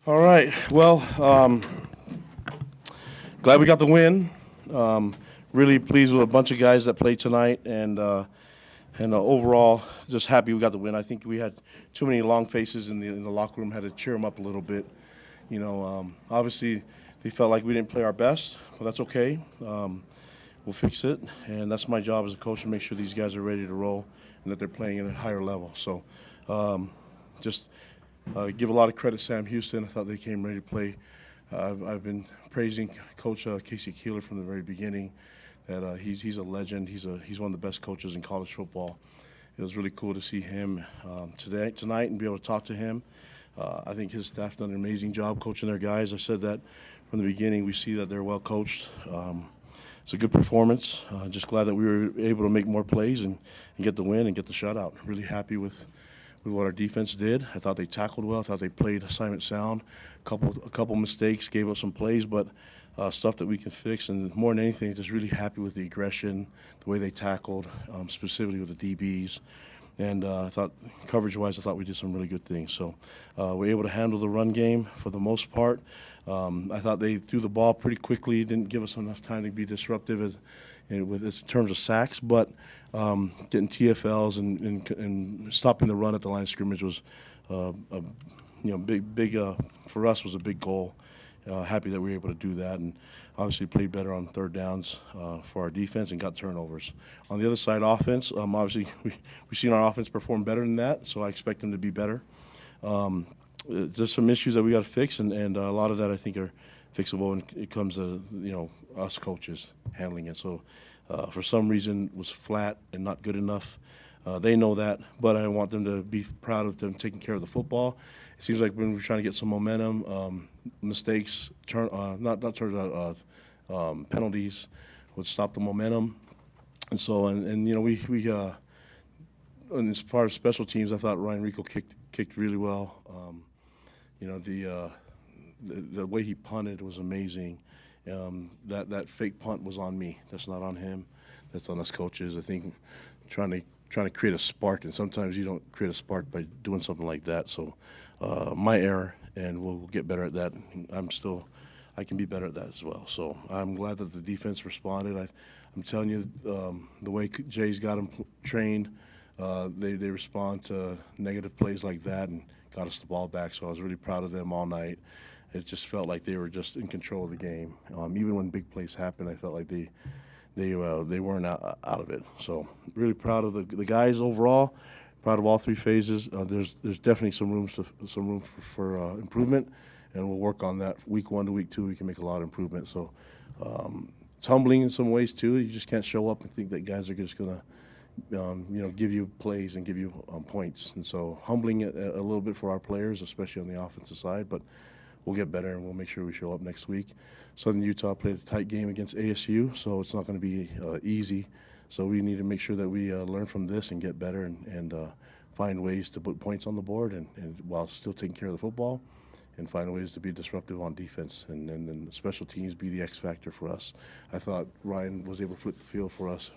All right. Well, glad we got the win. Really pleased with a bunch of guys that played tonight, and overall, just happy we got the win. I think we had too many long faces in the locker room. Had to cheer them up a little bit. Obviously, they felt like we didn't play our best, but that's okay. We'll fix it, and that's my job as a coach to make sure these guys are ready to roll and that they're playing at a higher level. So, give a lot of credit to Sam Houston. I thought they came ready to play. I've been praising Coach Casey Keeler from the very beginning. That he's a legend. He's one of the best coaches in college football. It was really cool to see him tonight, and be able to talk to him. I think his staff done an amazing job coaching their guys. I said that from the beginning. We see that they're well coached. It's a good performance. Just glad that we were able to make more plays and get the win and get the shutout. Really happy with what our defense did. I thought they tackled well. I thought they played assignment sound. A couple mistakes, gave us some plays, but stuff that we can fix. And more than anything, just really happy with the aggression, the way they tackled, specifically with the DBs. And I thought, coverage-wise, I thought we did some really good things. So we were able to handle the run game for the most part. I thought they threw the ball pretty quickly, didn't give us enough time to be disruptive in terms of sacks, but getting TFLs and stopping the run at the line of scrimmage was big for us was a big goal. Happy that we were able to do that, and obviously played better on third downs for our defense and got turnovers. On the other side, offense, obviously we've seen our offense perform better than that, so I expect them to be better. There's some issues that we got to fix, and a lot of that I think are fixable when it comes to us coaches handling it. So for some reason was flat and not good enough. They know that, but I want them to be proud of them taking care of the football. It seems like when we're trying to get some momentum, mistakes, penalties would stop the momentum. And so, and as far as special teams, I thought Ryan Rico kicked really well. The way he punted was amazing. That fake punt was on me. That's not on him. That's on us coaches. I think trying to create a spark, and sometimes you don't create a spark by doing something like that. So my error, and we'll get better at that. I can be better at that as well. So I'm glad that the defense responded. I'm telling you, the way Jay's got them trained, they respond to negative plays like that and got us the ball back. So I was really proud of them all night. It just felt like they were just in control of the game. Even when big plays happened, I felt like they weren't out of it. So really proud of the guys overall. Proud of all three phases. There's definitely some room for improvement, and we'll work on that. Week 1 to week 2, we can make a lot of improvement. So it's humbling in some ways too. You just can't show up and think that guys are just gonna give you plays and give you points. And so humbling it a little bit for our players, especially on the offensive side. But we'll get better, and we'll make sure we show up next week. Southern Utah played a tight game against ASU, so it's not going to be easy. So we need to make sure that we learn from this and get better and find ways to put points on the board and while still taking care of the football, and find ways to be disruptive on defense. And then special teams be the X factor for us. I thought Ryan was able to flip the field for us.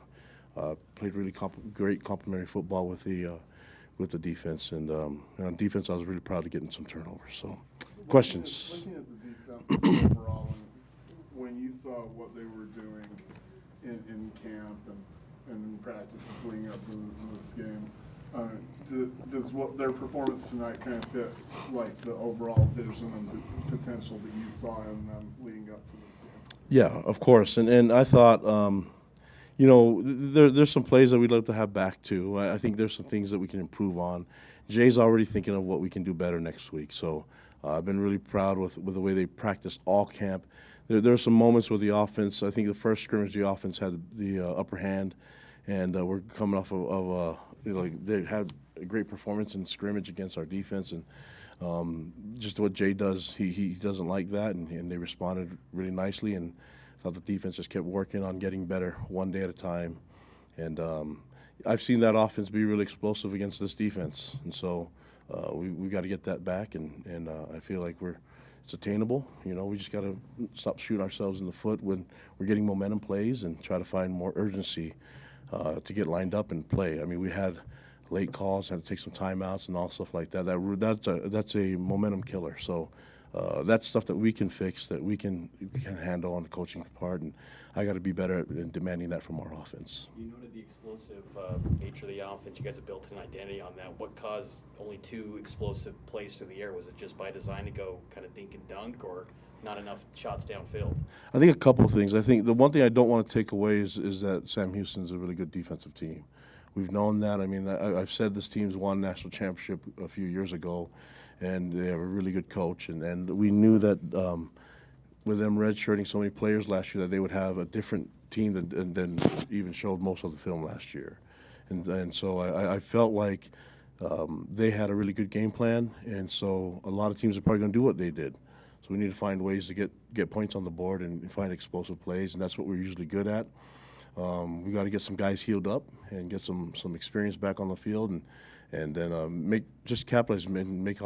Played really great complementary football with the defense. And on defense, I was really proud of getting some turnovers. So, questions? Looking at the defense overall, when you saw what they were doing in camp and in practices leading up to this game, does what their performance tonight kind of fit like the overall vision and the potential that you saw in them leading up to this game? Yeah, of course. And I thought, there's some plays that we'd love to have back too. I think there's some things that we can improve on. Jay's already thinking of what we can do better next week. So I've been really proud with the way they practiced all camp. There are some moments with the offense. I think the first scrimmage, the offense had the upper hand, and we're coming off of they had a great performance in scrimmage against our defense, and just what Jay does, he doesn't like that, and they responded really nicely, and I thought the defense just kept working on getting better one day at a time, and I've seen that offense be really explosive against this defense, and so we got to get that back, and I feel like it's attainable. We just got to stop shooting ourselves in the foot when we're getting momentum plays and try to find more urgency to get lined up and play. I mean, we had late calls, had to take some timeouts and all stuff like that. That's a momentum killer. So that's stuff that we can fix, that we can handle on the coaching part, and I got to be better at demanding that from our offense. You noted the explosive nature of the offense. You guys have built an identity on that. What caused only 2 explosive plays through the air? Was it just by design to go kind of dink and dunk, or not enough shots downfield? I think a couple of things. I think the one thing I don't want to take away is that Sam Houston's a really good defensive team. We've known that. I mean, I've said this team's won national championship a few years ago, and they have a really good coach. And we knew that with them redshirting so many players last year, that they would have a different team than even showed most of the film last year. And so I felt like they had a really good game plan, and so a lot of teams are probably going to do what they did. So we need to find ways to get points on the board and find explosive plays, and that's what we're usually good at. We got to get some guys healed up and get some experience back on the field, and then capitalize and make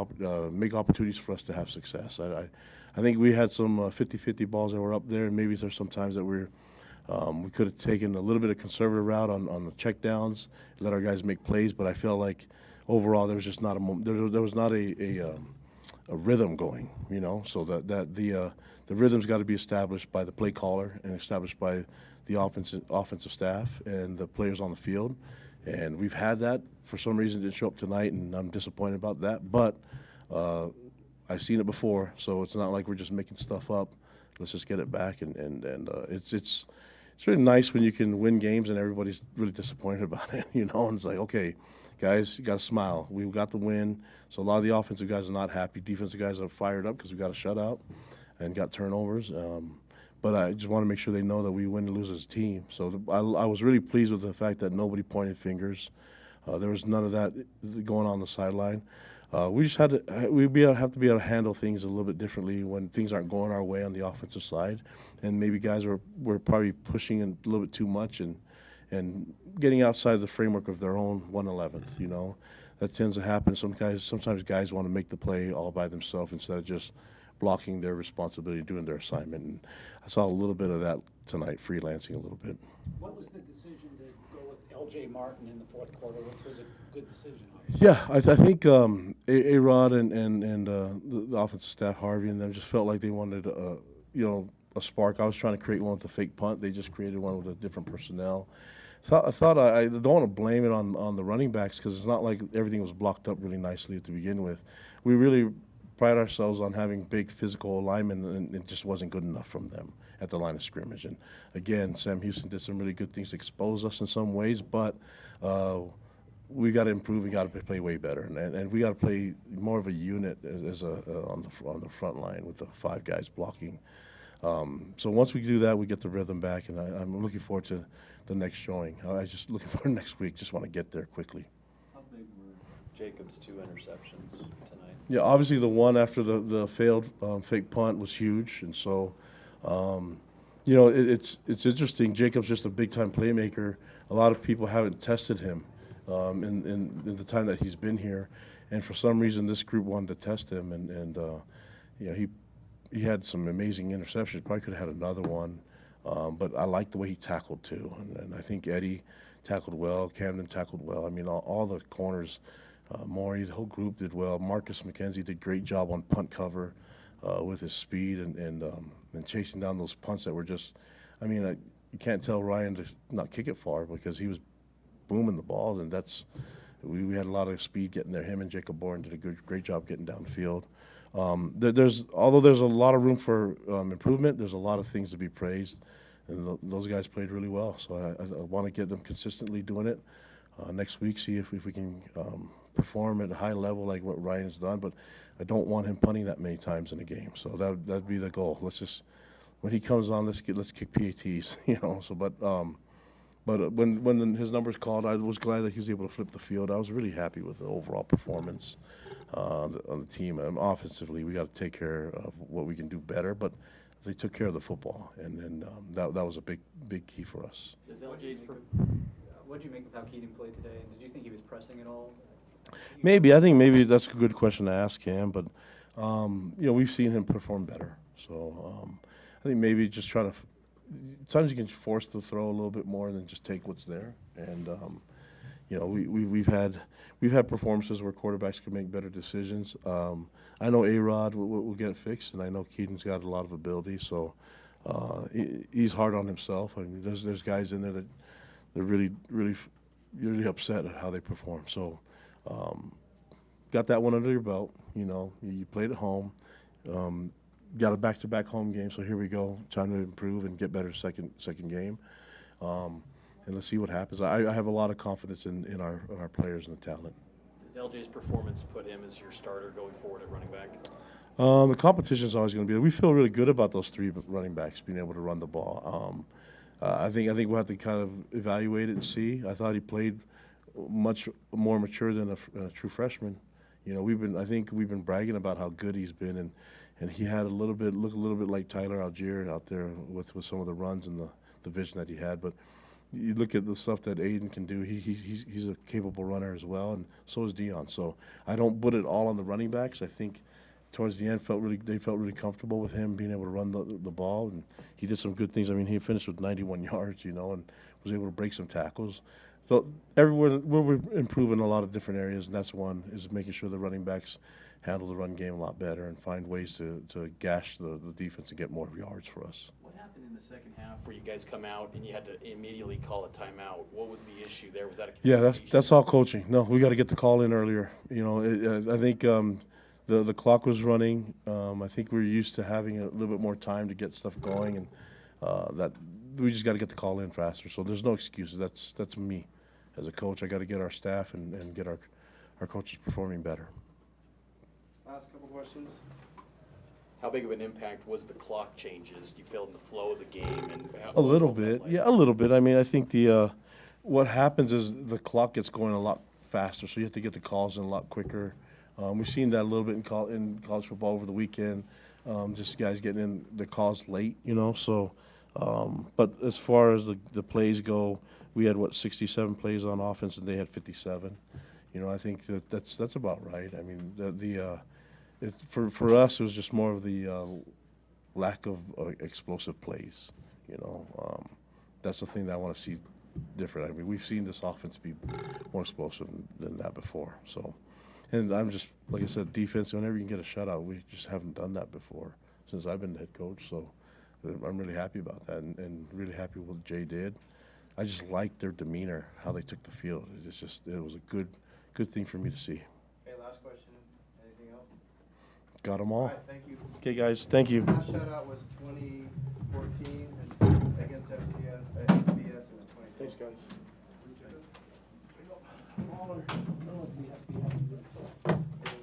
opportunities for us to have success. I think we had some 50-50 balls that were up there, and maybe there's some times that we could have taken a little bit of conservative route on the checkdowns, let our guys make plays. But I felt like overall there was just not there was not a rhythm going, So that the rhythm's got to be established by the play caller and established by the offensive staff and the players on the field. And we've had that. For some reason, it didn't show up tonight, and I'm disappointed about that. But I've seen it before, so it's not like we're just making stuff up. Let's just get it back. And it's really nice when you can win games and everybody's really disappointed about it, And it's like, okay, guys, you got to smile. We got the win. So a lot of the offensive guys are not happy. Defensive guys are fired up because we got a shutout and got turnovers. But I just want to make sure they know that we win and lose as a team. So I was really pleased with the fact that nobody pointed fingers. There was none of that going on the sideline. We just have to be able to handle things a little bit differently when things aren't going our way on the offensive side, and maybe guys were probably pushing a little bit too much and getting outside the framework of their own 1/11th. That tends to happen. Sometimes guys want to make the play all by themselves instead of just blocking their responsibility, doing their assignment. And I saw a little bit of that tonight, freelancing a little bit. What was the decision to go with LJ Martin in the fourth quarter? Which was a good decision, Yeah, I think A-Rod and the offensive staff, Harvey, and them just felt like they wanted a spark. I was trying to create one with the fake punt. They just created one with a different personnel. I don't want to blame it on the running backs because it's not like everything was blocked up really nicely to begin with. We really pride ourselves on having big physical alignment, and it just wasn't good enough from them at the line of scrimmage. And again, Sam Houston did some really good things to expose us in some ways, but we got to improve. We got to play way better, and we got to play more of a unit on the front line with the 5 guys blocking. So once we do that, we get the rhythm back, and I'm looking forward to the next showing. I just looking forward to next week. Just want to get there quickly. How big were Jacob's 2 interceptions tonight? Yeah, obviously the one after the failed fake punt was huge, and so it's interesting. Jacob's just a big time playmaker. A lot of people haven't tested him in the time that he's been here, and for some reason this group wanted to test him, and he had some amazing interceptions. Probably could have had another one, but I like the way he tackled too, and I think Eddie tackled well. Camden tackled well. I mean, all the corners. Maury, the whole group did well. Marcus McKenzie did a great job on punt cover with his speed and chasing down those punts that were just, you can't tell Ryan to not kick it far because he was booming the ball, and we had a lot of speed getting there. Him and Jacob Bourne did a great job getting downfield. Although there's a lot of room for improvement, there's a lot of things to be praised, and those guys played really well. So I want to get them consistently doing it next week, see if we can perform at a high level like what Ryan's done, but I don't want him punting that many times in a game. So that'd be the goal. Let's just, when he comes on, let's kick PATs, So, but when his numbers called, I was glad that he was able to flip the field. I was really happy with the overall performance on the team. Offensively, we got to take care of what we can do better, but they took care of the football, and that was a big key for us. What did you make of how Keaton played today? And did you think he was pressing at all? I think maybe that's a good question to ask him, but we've seen him perform better. So I think maybe just try to. Sometimes you can force the throw a little bit more than just take what's there, and you know, we've had performances where quarterbacks can make better decisions. I know A-Rod will get it fixed, and I know Keaton's got a lot of ability, so he's hard on himself. I mean, there's guys in there that they're really upset at how they perform. So got that one under your belt. You know, you played at home. Got a back-to-back home game, so here we go, trying to improve and get better second game. And let's see what happens. I have a lot of confidence in our players and the talent. Does LJ's performance put him as your starter going forward at running back? The competition is always going to be there. We feel really good about those three running backs being able to run the ball. I think we'll have to kind of evaluate it and see. I thought he played much more mature than a true freshman. You know, I think we've been bragging about how good he's been, and he had looked a little bit like Tyler Algier out there with some of the runs and the vision that he had. But you look at the stuff that Aiden can do. He's a capable runner as well, and so is Dion. So I don't put it all on the running backs. I think towards the end they felt really comfortable with him being able to run the ball, and he did some good things. I mean, he finished with 91 yards, you know, and was able to break some tackles. So everywhere we're improving a lot of different areas, and that's one is making sure the running backs handle the run game a lot better and find ways to gash the defense and get more yards for us. What happened in the second half where you guys come out and you had to immediately call a timeout? What was the issue there? Was that a communication? That's all coaching. No, we got to get the call in earlier. You know, I think the clock was running. I think we were used to having a little bit more time to get stuff going, and that we just got to get the call in faster. So there's no excuses. That's me as a coach. I got to get our staff and get our coaches performing better. Last couple questions. How big of an impact was the clock changes? Do you feel in the flow of the game? And A little bit, yeah, a little bit. I mean, I think what happens is the clock gets going a lot faster, so you have to get the calls in a lot quicker. We've seen that a little bit in college football over the weekend. Just guys getting in the calls late, you know. So, but as far as the plays go, we had 67 plays on offense, and they had 57. You know, I think that's about right. I mean, for us, it was just more of the lack of explosive plays. You know, that's the thing that I want to see different. I mean, we've seen this offense be more explosive than that before. So, and I'm just, like I said, defense, whenever you can get a shutout, we just haven't done that before since I've been the head coach. So I'm really happy about that and really happy with what Jay did. I just liked their demeanor, how they took the field. It was a good thing for me to see. Okay, last question. Anything else? Got them all. All right, thank you. Okay, guys, thank you. Last shutout was 2014 and against FBS. It was 2012. Thanks, guys. It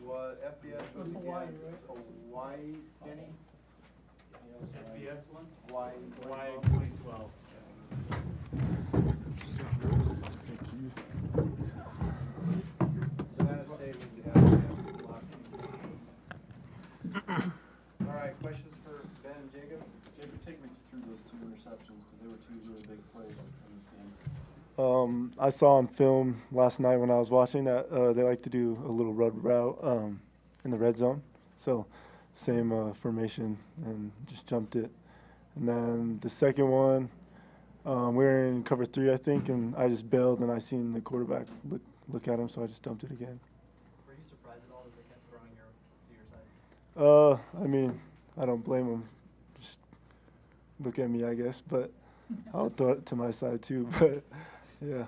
was FBS was Hawaii, against right? Hawaii, Kenny? FBS one? Hawaii. Hawaii 2012. Savannah State was the FBS block. All right, questions for Ben and Jacob? Jacob, take me through those two interceptions because they were two really big plays in this game. I saw on film last night when I was watching that they like to do a little rub route in the red zone. So same formation and just jumped it. And then the second one, we were in cover 3, I think, and I just bailed and I seen the quarterback look at him, so I just dumped it again. Were you surprised at all that they kept throwing to your side? I mean, I don't blame them. Just look at me, I guess, but I'll throw it to my side too. But yeah.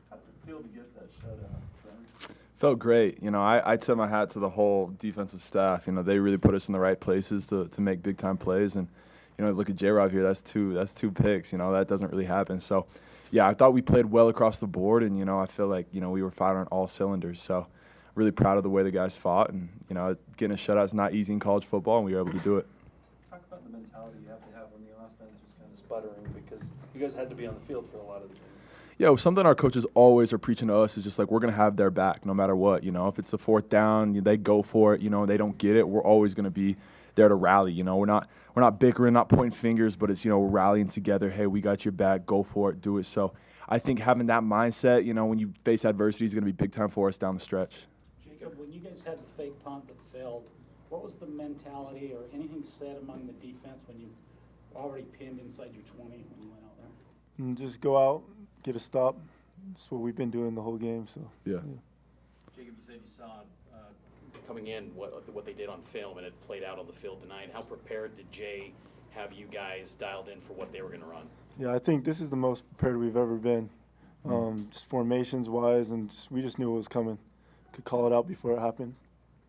How did it feel to get that shutout, Trent? Felt great. You know, I tip my hat to the whole defensive staff. You know, they really put us in the right places to make big time plays. And, you know, look at J-Rob here. That's two picks. You know, that doesn't really happen. So, yeah, I thought we played well across the board. And, you know, I feel like, you know, we were firing on all cylinders. So, really proud of the way the guys fought. And, you know, getting a shutout is not easy in college football, and we were able to do it. Talk about the mentality you have to have when the offense was kind of sputtering because you guys had to be on the field for a lot of the game. Yeah, something our coaches always are preaching to us is just like we're going to have their back no matter what. You know, if it's the fourth down, they go for it. You know, they don't get it. We're always going to be there to rally. You know, we're not bickering, not pointing fingers, but it's, you know, we're rallying together. Hey, we got your back. Go for it. Do it. So I think having that mindset, you know, when you face adversity is going to be big time for us down the stretch. Jacob, when you guys had the fake punt that failed, what was the mentality or anything said among the defense when you were already pinned inside your 20 when you went out there? And just go out, get a stop, That's what we've been doing the whole game. So Yeah. Jacob, you said you saw coming in what they did on film, and it played out on the field tonight. How prepared did Jay have you guys dialed in for what they were going to run? Yeah, I think this is the most prepared we've ever been, just formations wise, and we just knew it was coming. Could call it out before it happened.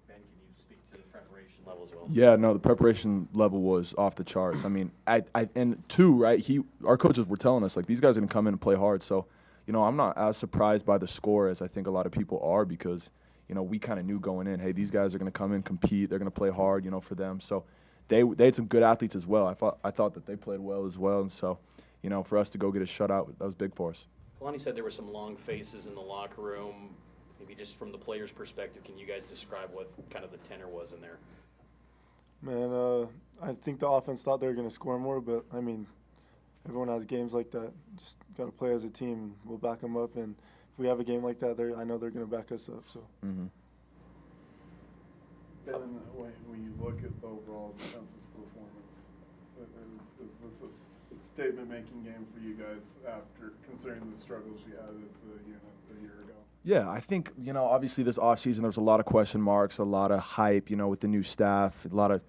Ben, can you speak to the preparation level as well? Yeah, no, the preparation level was off the charts. I mean, and two, right? Our coaches were telling us like these guys are gonna come in and play hard. So, I'm not as surprised by the score as I think a lot of people are because, we kind of knew going in, hey, these guys are gonna come in, compete, they're gonna play hard, for them. So, they had some good athletes as well. I thought that they played well as well, and so, for us to go get a shutout, that was big for us. Kalani said there were some long faces in the locker room. Maybe just from the players' perspective, can you guys describe what kind of the tenor was in there? Man, I think the offense thought they were going to score more, but, I mean, everyone has games like that. Just got to play as a team. We'll back them up, and if we have a game like that, I know they're going to back us up. So. Mm-hmm. Ben, when you look at the overall defensive performance, is this a statement-making game for you guys after considering the struggles you had as a unit a year ago? Yeah, I think, obviously this offseason there's a lot of question marks, a lot of hype, with the new staff, a lot of,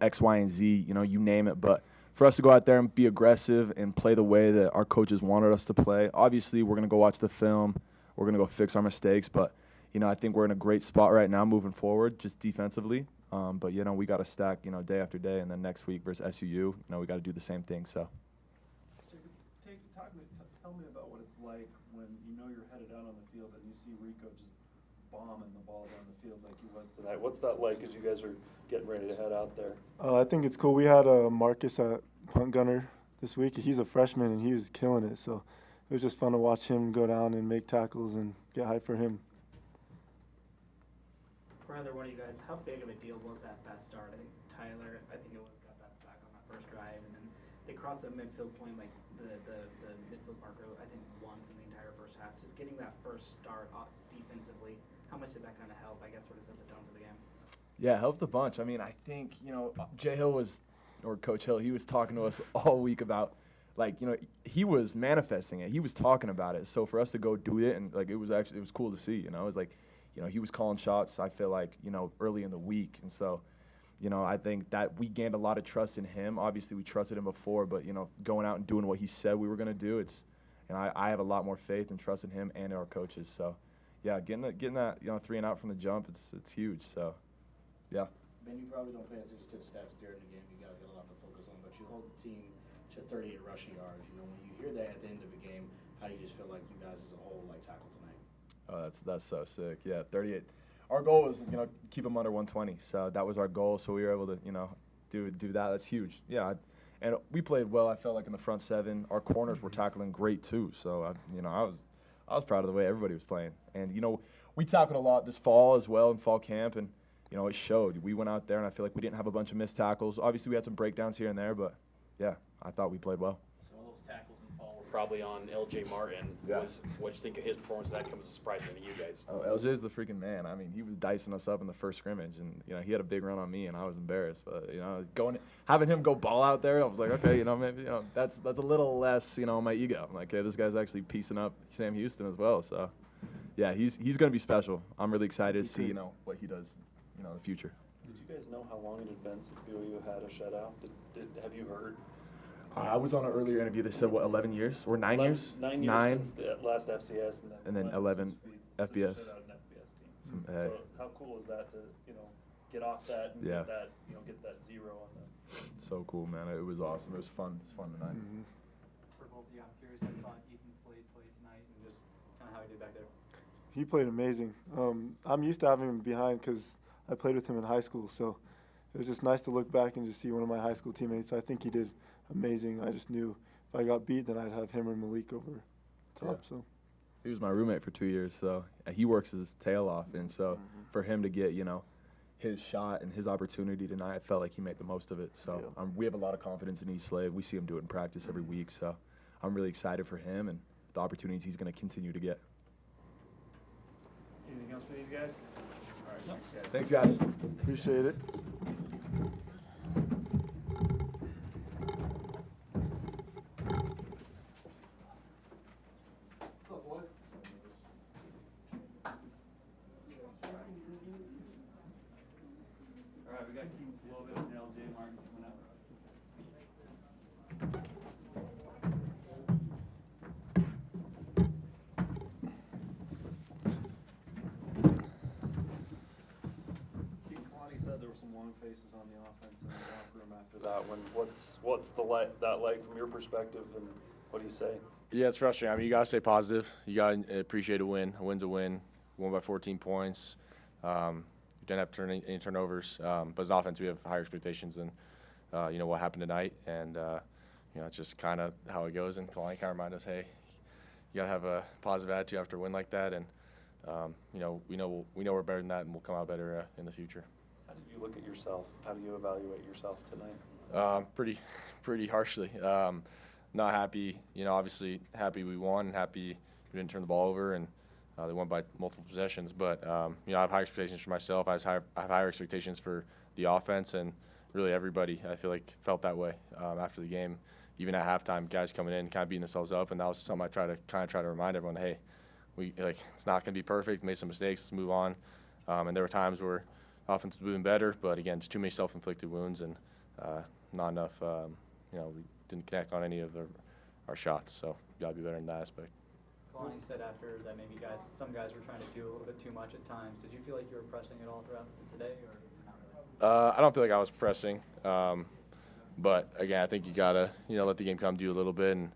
X, Y, and Z, you name it. But for us to go out there and be aggressive and play the way that our coaches wanted us to play, obviously we're going to go watch the film. We're going to go fix our mistakes. But, I think we're in a great spot right now moving forward, just defensively. But, we got to stack, day after day. And then next week versus SUU, we got to do the same thing. So. Tell me about what it's like when you're headed out on the field and you see Rico just bombing the ball down the field like he was tonight. What's that like as you guys are getting ready to head out there? I think it's cool. We had Marcus at punt gunner this week. He's a freshman, and he was killing it. So it was just fun to watch him go down and make tackles and get hype for him. For either one of you guys, how big of a deal was that fast start? I think Tyler, got that sack on that first drive, and then they crossed the midfield point, like the midfield marker, I think once in the entire first half. Just getting that first start defensively, how much did that kind of help, I guess, sort of set the tone for the game? Yeah, it helped a bunch. I mean, I think, Jay Hill or Coach Hill, he was talking to us all week about, he was manifesting it. He was talking about it. So for us to go do it, and, it was cool to see, It was like, he was calling shots, I feel like, early in the week. And so, I think that we gained a lot of trust in him. Obviously, we trusted him before, but, going out and doing what he said we were going to do, I have a lot more faith and trust in him and our coaches. So, yeah, getting that 3 and out from the jump, it's huge. So, yeah. Ben, you probably don't pay attention to the stats during the game. You guys got a lot to focus on, but you hold the team to 38 rushing yards. When you hear that at the end of a game, how do you just feel like you guys as a whole tackle tonight? Oh, that's so sick. Yeah, 38. Our goal was, keep them under 120. So that was our goal. So we were able to, do that. That's huge. Yeah, and we played well. I felt like in the front seven, our corners were tackling great too. So I was proud of the way everybody was playing. And we tackled a lot this fall as well in fall camp, and it showed. We went out there, and I feel like we didn't have a bunch of missed tackles. Obviously, we had some breakdowns here and there, but yeah, I thought we played well. So all those tackles in fall were probably on LJ Martin. Yeah. What'd you think of his performance? That comes as a surprise to you guys. Oh, LJ's the freaking man. I mean, he was dicing us up in the first scrimmage, and he had a big run on me, and I was embarrassed. But having him go ball out there, I was like, okay, maybe that's a little less, my ego. I'm like, hey, this guy's actually piecing up Sam Houston as well. So, yeah, he's gonna be special. I'm really excited to see what he does, in the future. Did you guys know how long it had been since BYU had a shutout? Have you heard? I was on an earlier interview. They said 11 years or 9 years? 9 years since the last FCS, and then 11 FBS. Since the shutout in FBS team. So how cool is that to get off that and get that get that 0 on that? So cool, man. It was awesome. It was fun. It was fun tonight. Mm-hmm. For both of you, I'm curious how you thought Ethan Slade played tonight and just kind of how he did back there. He played amazing. I'm used to having him behind because I played with him in high school, so it was just nice to look back and just see one of my high school teammates. I think he did amazing. I just knew if I got beat, then I'd have him or Malik over top. Yeah. So he was my roommate for 2 years, so he works his tail off, and so for him to get his shot and his opportunity tonight, I felt like he made the most of it. So we have a lot of confidence in East Slade. We see him do it in practice every week, so I'm really excited for him and the opportunities he's going to continue to get. Anything else for these guys? All right, Thanks, guys. appreciate it. What's up, boys? Slovis and LJ Martin coming out. Keaton, Kalani said there were some long faces on the offense in the locker room after that one. What's that like from your perspective, and what do you say? Yeah, it's frustrating. I mean, you gotta stay positive. You gotta appreciate a win. A win's a win. Won by 14 points. You didn't have to turn any turnovers. But as an offense, we have higher expectations than what happened tonight, and it's just kind of how it goes. And Kalani kind of reminded us, hey, you gotta have a positive attitude after a win like that, and we know we're better than that, and we'll come out better in the future. How did you look at yourself? How do you evaluate yourself tonight? Pretty harshly. Not happy. Obviously happy we won, and happy we didn't turn the ball over, and they won by multiple possessions. But I have high expectations for myself. I have higher expectations for the offense, and really everybody, I feel like, felt that way after the game. Even at halftime, guys coming in kind of beating themselves up, and that was something I try to remind everyone, hey, it's not going to be perfect. Made some mistakes. Let's move on. And there were times where offense was moving better, but again, just too many self-inflicted wounds and not enough. We didn't connect on any of our shots, so got to be better in that aspect. Kalani said after that maybe some guys were trying to do a little bit too much at times. Did you feel like you were pressing it all throughout today, or not really? I don't feel like I was pressing, but again, I think you gotta let the game come to you a little bit, and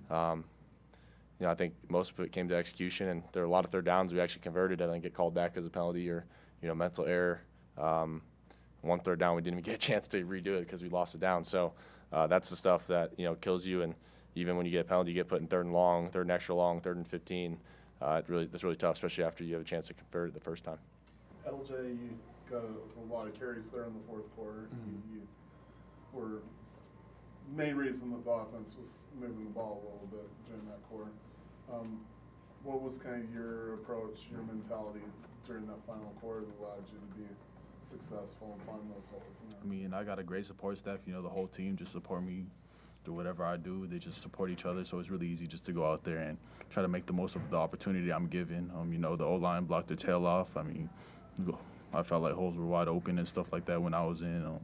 I think most of it came to execution, and there were a lot of third downs we actually converted and then get called back as a penalty or mental error. One third down we didn't even get a chance to redo it because we lost it down. So that's the stuff that kills you, and even when you get a penalty, you get put in third and long, third and extra long, third and 15. That's really tough, especially after you have a chance to convert it the first time. LJ, you got a lot of carries there in the fourth quarter. Mm-hmm. You were main reason that the offense was moving the ball a little bit during that quarter. What was kind of your approach, your mentality during that final quarter that allowed you to be successful and find those holes? I mean, I got a great support staff. The whole team just support me through whatever I do. They just support each other, so it's really easy just to go out there and try to make the most of the opportunity I'm given. The O-line blocked their tail off. I mean, I felt like holes were wide open and stuff like that when I was in.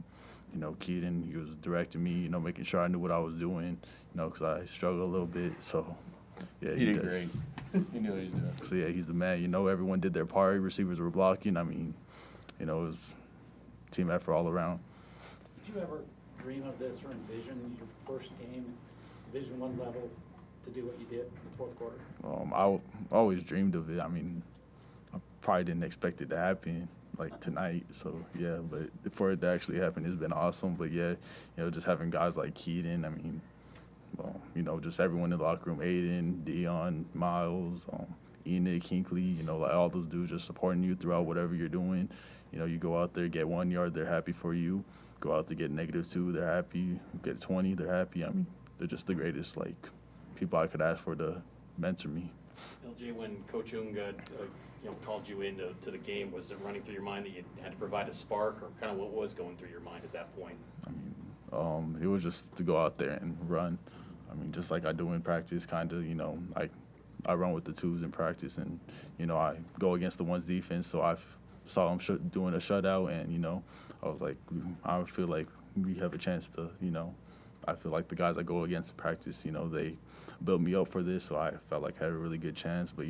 Keaton, he was directing me, making sure I knew what I was doing, because I struggled a little bit. So, yeah, He did great. He knew what he was doing. So, yeah, he's the man. Everyone did their part. Receivers were blocking. I mean, it was team effort all around. Did you ever dream of this or envision your first game, Division I level, to do what you did in the fourth quarter? I always dreamed of it. I mean, I probably didn't expect it to happen like tonight. So, yeah, but for it to actually happen, it's been awesome. But, yeah, just having guys like Keaton, I mean, just everyone in the locker room, Aiden, Dion, Miles, Enoch, Hinkley, like all those dudes just supporting you throughout whatever you're doing. You go out there, get 1 yard, they're happy for you. Go out there, get -2, they're happy. Get 20, they're happy. I mean, they're just the greatest, people I could ask for to mentor me. LJ, when Coach Unga called you into the game, was it running through your mind that you had to provide a spark, or kind of what was going through your mind at that point? I mean, it was just to go out there and run. I mean, just like I do in practice, kind of, I run with the twos in practice, and, I go against the ones defense, so I saw them doing a shutout, and, I was like, I feel like we have a chance to, I feel like the guys I go against in practice, they built me up for this, so I felt like I had a really good chance. But,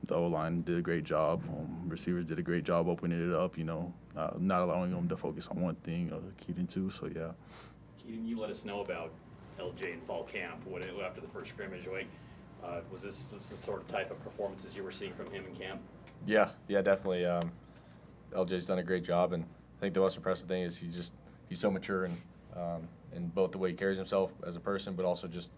the O-line did a great job. Receivers did a great job opening it up, not allowing them to focus on one thing, Keaton too, so yeah. Keaton, you let us know about LJ in fall camp after the first scrimmage. Was this the sort of type of performances you were seeing from him in camp? Yeah, definitely. LJ's done a great job, and I think the most impressive thing is he's so mature in both the way he carries himself as a person, but also just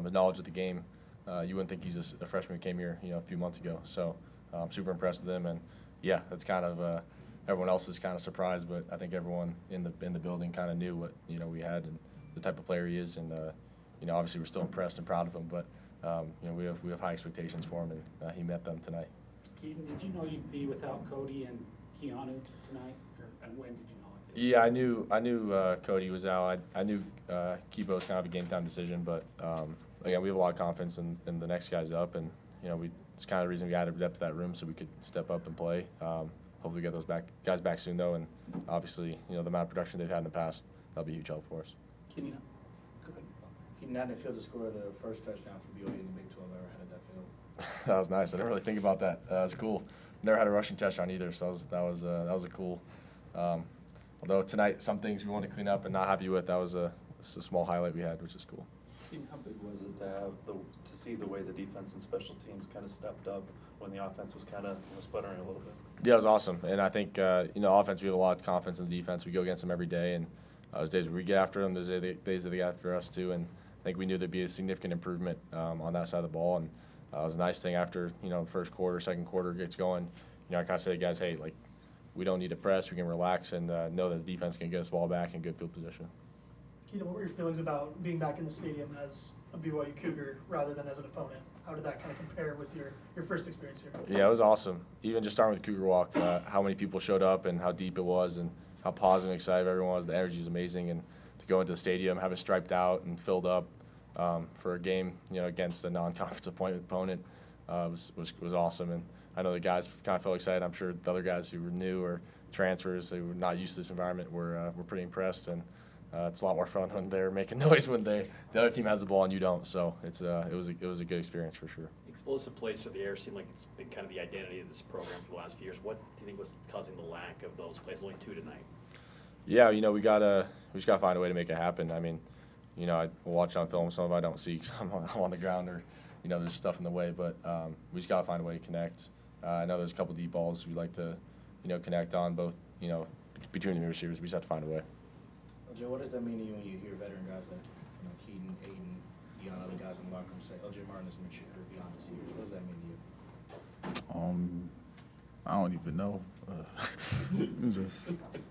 his knowledge of the game. You wouldn't think he's a freshman who came here, a few months ago. So I'm super impressed with him, and yeah, that's kind of everyone else is kind of surprised, but I think everyone in the building kind of knew what we had and the type of player he is, and obviously we're still impressed and proud of him, but we have high expectations for him, and he met them tonight. Keaton, did you know you'd be without Cody and Keanu tonight, and when did you know it? Yeah, I knew Cody was out. I knew Kibo was kind of a game time decision, but again, we have a lot of confidence in the next guys up, and it's kind of the reason we added depth to that room so we could step up and play. hopefully get those guys back soon though, and obviously the amount of production they've had in the past, that'll be a huge help for us. Keaton, go ahead. Keaton out in the field to score the first touchdown for BYU in the Big 12 ever. How did that feel? That was nice. I didn't really think about that. That was cool. Never had a rushing touchdown either, so that was a cool. Although tonight some things we want to clean up and not happy with. That was a small highlight we had, which is cool. How big was it to have to see the way the defense and special teams kind of stepped up when the offense was kind of sputtering a little bit? Yeah, it was awesome, and I think offense we have a lot of confidence in the defense. We go against them every day, and there's days where we get after them, there's days that they get after us too, and I think we knew there'd be a significant improvement on that side of the ball, and it was a nice thing after first quarter, second quarter gets going. I kind of say to guys, hey, like we don't need to press, we can relax and know that the defense can get us the ball back in good field position. Keaton, what were your feelings about being back in the stadium as a BYU Cougar rather than as an opponent? How did that kind of compare with your first experience here? Yeah, it was awesome. Even just starting with Cougar Walk, how many people showed up and how deep it was and how positive and excited everyone was. The energy is amazing. And to go into the stadium, have it striped out and filled up for a game against a non-conference opponent was awesome. And I know the guys kind of felt excited. I'm sure the other guys who were new or transfers who were not used to this environment were pretty impressed. And it's a lot more fun when they're making noise when the other team has the ball and you don't. So it was a good experience for sure. Explosive plays through the air seem like it's been kind of the identity of this program for the last few years. What do you think was causing the lack of those plays? Only 2 tonight. Yeah, we just gotta find a way to make it happen. I mean, I watch on film. Some of it I don't see because I'm on the ground or there's stuff in the way. But we just gotta find a way to connect. I know there's a couple deep balls we like to connect on both between the receivers. We just have to find a way. LJ, what does that mean to you when you hear veteran guys like Keaton, Aiden, Dion, other guys in the locker room say LJ Martin is mature beyond his years? What does that mean to you? I don't even know.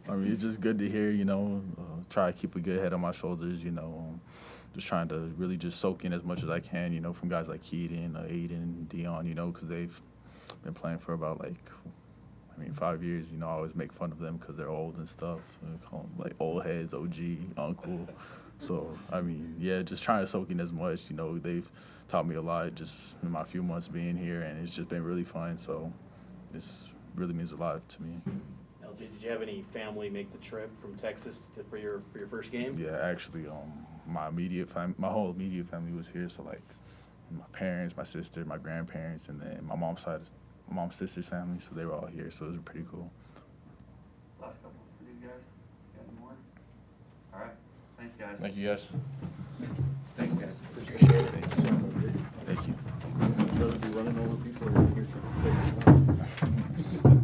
It's just good to hear. Try to keep a good head on my shoulders. Just trying to really just soak in as much as I can. From guys like Keaton, Aiden, Dion. Because they've been playing for about 5 years. I always make fun of them because they're old and stuff. I call them like old heads, OG, uncle. So, just trying to soak in as much. They've taught me a lot just in my few months being here, and it's just been really fun. So, this really means a lot to me. LJ, did you have any family make the trip from Texas for your first game? Yeah, actually, my whole immediate family was here. So, my parents, my sister, my grandparents, and then my mom's sister's family, so they were all here, so it was pretty cool. Last couple for these guys. Got any more? All right. Thanks, guys. Thank you, guys. Thanks, guys. Appreciate it. Thank you. I'd rather be running over people or here for